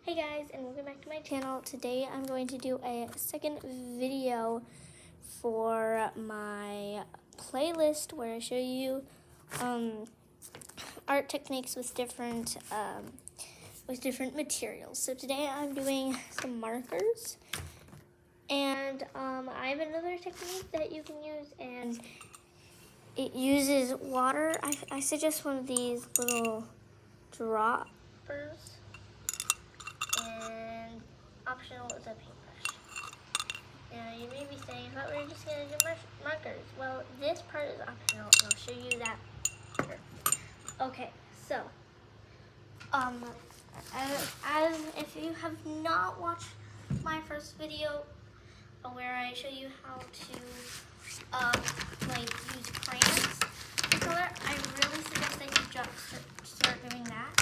Hey guys, and welcome back to my channel. Today I'm going to do a second video for my playlist where I show you art techniques with different materials. So today I'm doing some markers, and I have another technique that you can use, and it uses water. I suggest one of these little droppers. And optional is a paintbrush. Now you may be saying, I thought we were just going to do markers. Well, this part is optional, and I'll show you that later. Okay, so, as if you have not watched my first video where I show you how to, use crayons to color, I really suggest that you just start doing that.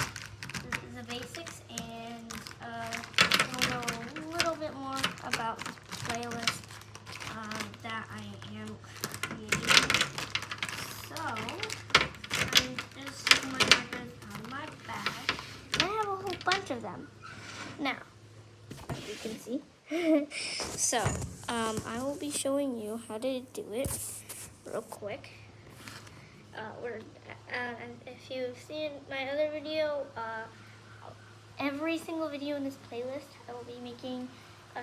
This is the basics, and we'll know a little bit more about this playlist that I am creating. So, I'm just taking my markers out of my bag, and I have a whole bunch of them. Now, as you can see, so I will be showing you how to do it real quick. If you've seen my other video, every single video in this playlist, I will be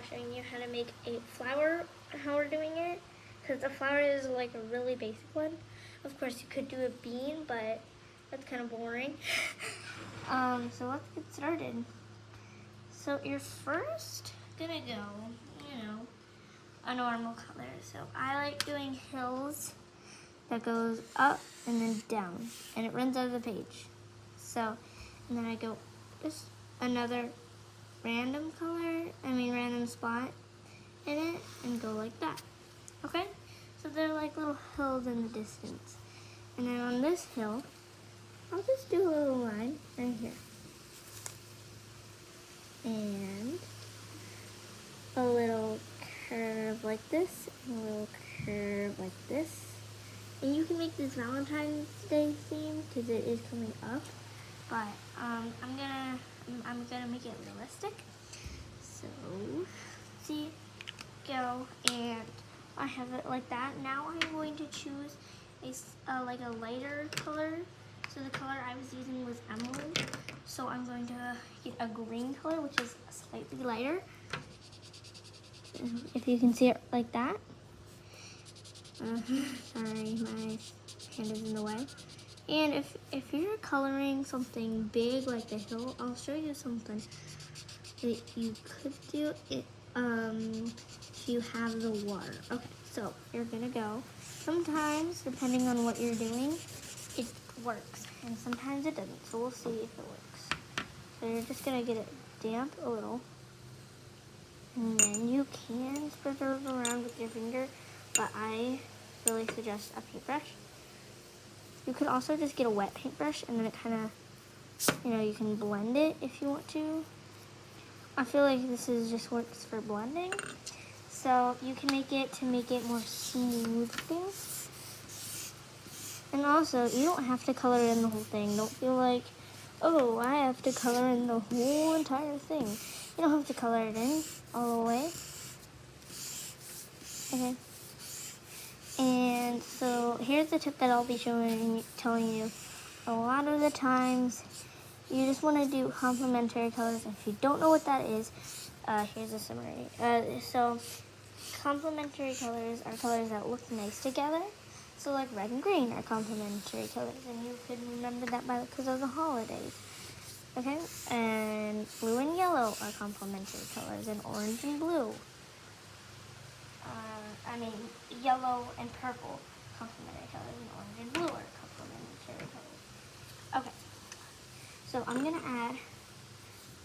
showing you how to make a flower, how we're doing it, because the flower is like a really basic one. Of course, you could do a bean, but that's kind of boring. So let's get started. So you're first gonna go, a normal color. So I like doing hills that goes up and then down, and it runs out of the page. So, and then I go just another random spot in it, and go like that. Okay? So they're like little hills in the distance. And then on this hill, I'll just do a little line right here. And a little curve like this, and a little curve like this. And you can make this Valentine's Day theme because it is coming up. But I'm gonna make it realistic. So see, go, and I have it like that. Now I'm going to choose a lighter color. So the color I was using was emerald. So I'm going to get a green color, which is slightly lighter. If you can see it like that. Sorry, my hand is in the way. And if you're coloring something big like the hill, I'll show you something that you could do it if you have the water. Okay, so you're gonna go. Sometimes, depending on what you're doing, it works, and sometimes it doesn't. So we'll see if it works. So you're just gonna get it damp a little, and then you can spread it around with your finger, but I really suggest a paintbrush. You could also just get a wet paintbrush, and then it kind of, you can blend it if you want to. I feel like this just works for blending. So you can make it more smoothing. And also, you don't have to color in the whole thing. Don't feel like, oh, I have to color in the whole entire thing. You don't have to color it in all the way. Okay. And so here's the tip that I'll be telling you. A lot of the times, you just want to do complementary colors. If you don't know what that is, here's a summary. So complementary colors are colors that look nice together. So like red and green are complementary colors, and you could remember that because of the holidays. Okay, and blue and yellow are complementary colors, and orange and blue. Yellow and purple complementary colors, and orange and blue are complementary colors. Okay, so I'm gonna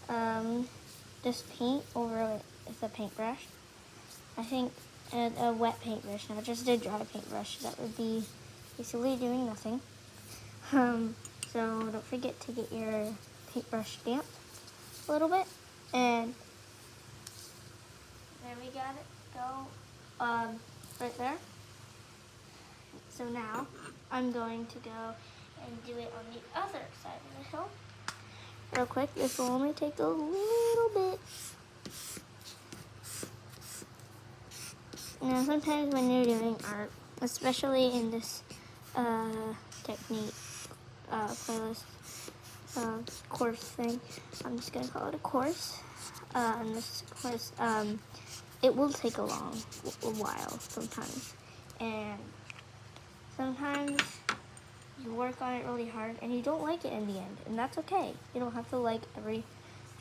add this paint over it with a paintbrush. I think a wet paintbrush, not just a dry paintbrush. That would be basically doing nothing. So don't forget to get your paintbrush damp a little bit, and there we got it. Go right there. So now I'm going to go and do it on the other side of the hill. real quick. This will only take a little bit. Now, sometimes when you're doing art, especially in this technique playlist course thing, I'm just gonna call it a course. And this course, it will take a while sometimes, and sometimes you work on it really hard and you don't like it in the end, and that's okay. You don't have to like every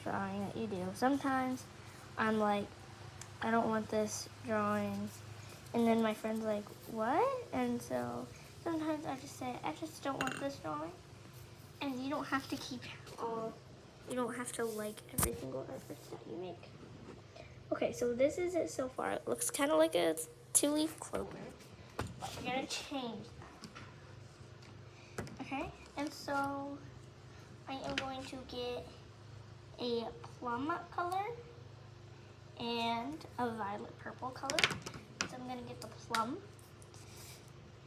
drawing that you do. Sometimes I'm like, I don't want this drawing, and then my friend's like, what? And so sometimes I just say, I just don't want this drawing, and you don't have to you don't have to like every single effort that you make. Okay, so this is it so far. It looks kind of like a 2-leaf clover, but we're gonna change that. Okay, and so I am going to get a plum color and a violet purple color. So I'm gonna get the plum,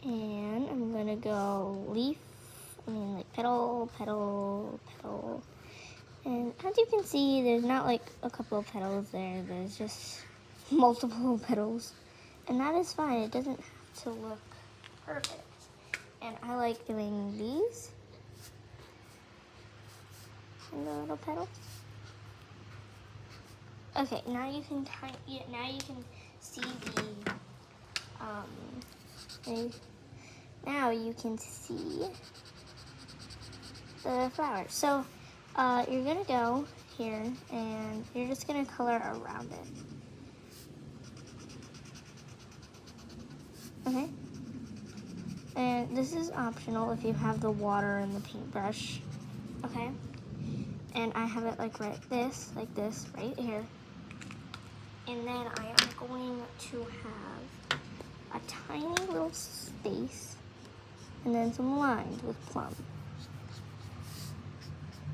and I'm gonna go leaf, like petal, petal, petal. And as you can see, there's not like a couple of petals there. There's just multiple petals. And that is fine. It doesn't have to look perfect. And I like doing these and the little petals. Okay, now you can see now you can see the flower. So you're gonna go here and you're just gonna color around it. Okay? And this is optional if you have the water and the paintbrush. Okay? And I have it like like this, right here. And then I am going to have a tiny little space and then some lines with plum.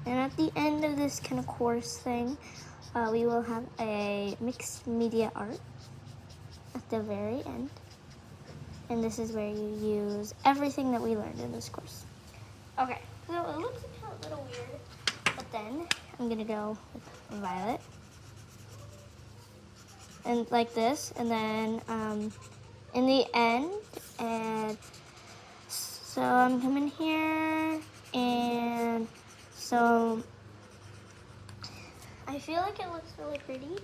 And at the end of this kind of course thing, we will have a mixed media art at the very end. And this is where you use everything that we learned in this course. Okay, so it looks a little weird, but then I'm gonna go with violet. And like this, and then in the end, and so I'm coming here, and so I feel like it looks really pretty.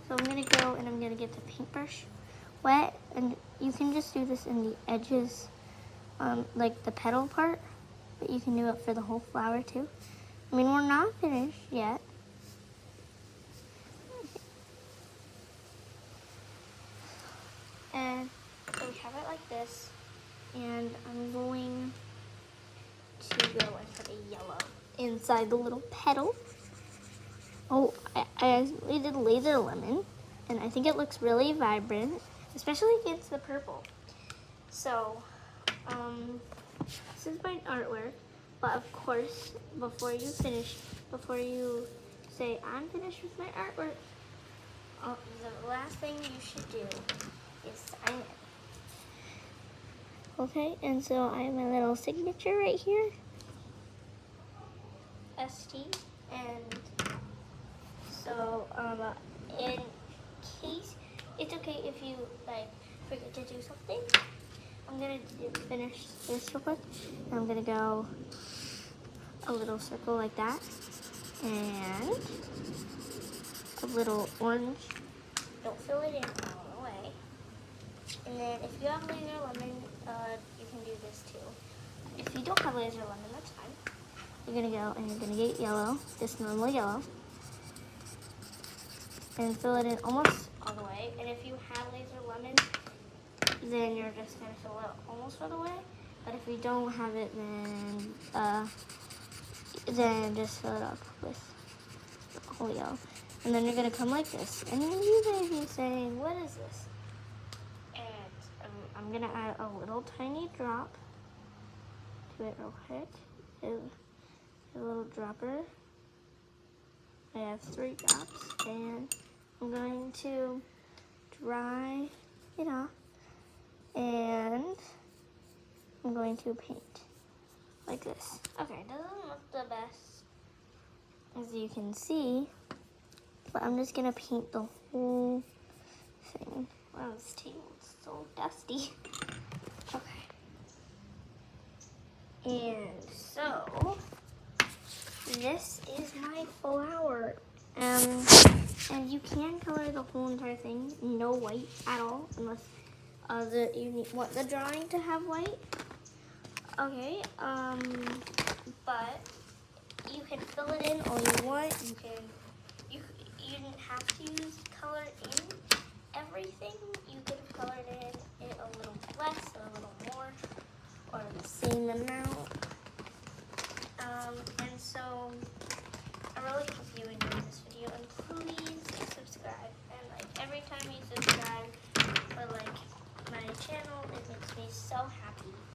So I'm gonna go and I'm gonna get the paintbrush wet, and you can just do this in the edges, like the petal part, but you can do it for the whole flower too. I mean, we're not finished yet. And so we have it like this, and I'm going to go and put a yellow inside the little petal. Oh, I actually did laser lemon, and I think it looks really vibrant, especially against the purple. So, this is my artwork, but of course, before you say, I'm finished with my artwork, the last thing you should do is sign it. Okay, and so I have my little signature right here. ST, and so in case, it's okay if you like forget to do something. I'm gonna finish this real quick, and I'm gonna go a little circle like that, and a little orange. Don't fill it in all the way. And then if you have laser lemon, you can do this too. If you don't have laser lemon, that's fine. You're gonna go and you're gonna get yellow, this normal yellow, and fill it in almost all the way. And if you have laser lemon, then you're just gonna fill it almost all the way. But if you don't have it, then just fill it up with whole yellow. And then you're gonna come like this. And you may be saying, what is this? And I'm gonna add a little tiny drop to it real quick. A little dropper. I have 3 drops, and I'm going to dry it off, and I'm going to paint like this. Okay, it doesn't look the best, as you can see. But I'm just gonna paint the whole thing. Wow, this table is so dusty. Okay. And so, this is my flower. And you can color the whole entire thing, no white at all, unless you want the drawing to have white. Okay, but you can fill it in all you want. You didn't have to use color in everything. You could have colored in it a little less or a little more, or the same amount. And so I really hope you enjoyed this video, and please subscribe. And like every time you subscribe or like my channel, it makes me so happy.